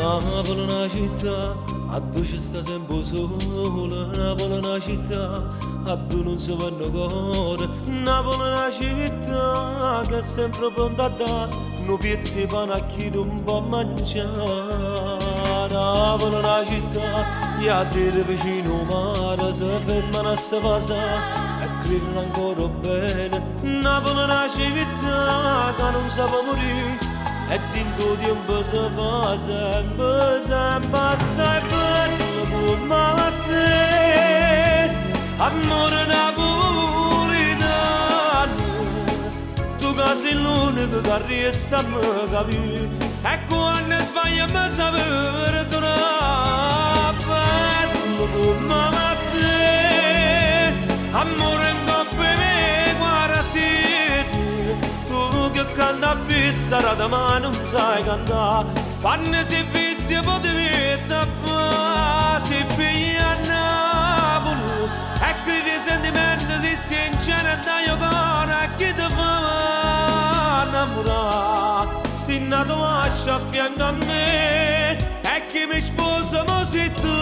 Napoli è una città a dove ci sta sempre sole, Napoli è una città a dove non si vanno cuore, Napoli è una città che è sempre pronta a dare un pezzo di pane a chi non può mangiare. Napoli è una città che a sera vicino al mare si fermano a si passare e credono ancora bene. Napoli è una città che non sa morire e dinto tempo si fa sempre assai bello come a te, amore napolitano, tu che sei l'unico che riesce a me capire e quando sbaglio mi sa perdonare, bello come a te, amore in coppia me guarda che canta a pissara da ma non sai cantare, quando si vizia potevi a fare, si figlia a Napoli e credi sentimenti si sincera da giocare a chi ti fa innamorare, si nato a fianco a me e chi mi sposa mo sei tu.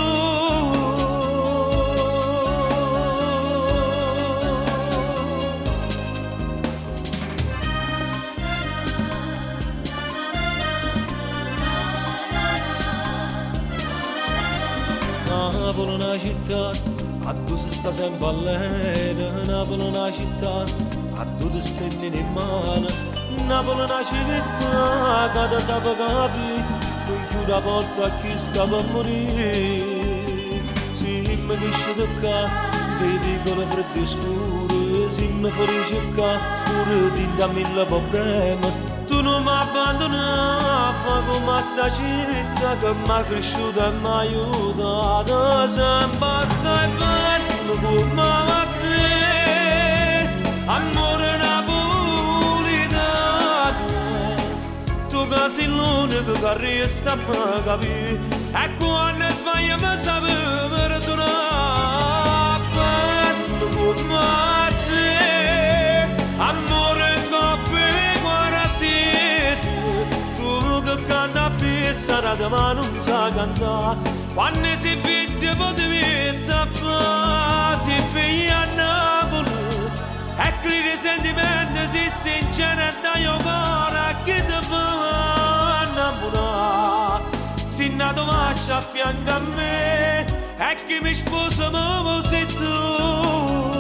Napoli è una città a dove si sta sempre allena, Napoli è una città a dove stenni in mano, Napoli è una città che ti sa capire, non chiude la porta a chi sta per morire. Se mi riesci toccare dei piccoli freddi scuri, se mi felice qua pure ti da mille problemi. Tu non mi abbandonare, fa come sta città che mi ha cresciuto e mi ha aiutato, sempre assai bello come a te, amore napolitano, tu che sei l'unico che riesce a me capire e quando sbaglio mi sa perdonare, bello come a te, amore in coppia canta a pissara da ma non sa cantare, quando si vizia potevi a fare, si figlia a Napoli e credi sentimenti si sincera da giocare a chi ti fa innamorare, si nato a fianco a me e chi mi sposa mo sei tu.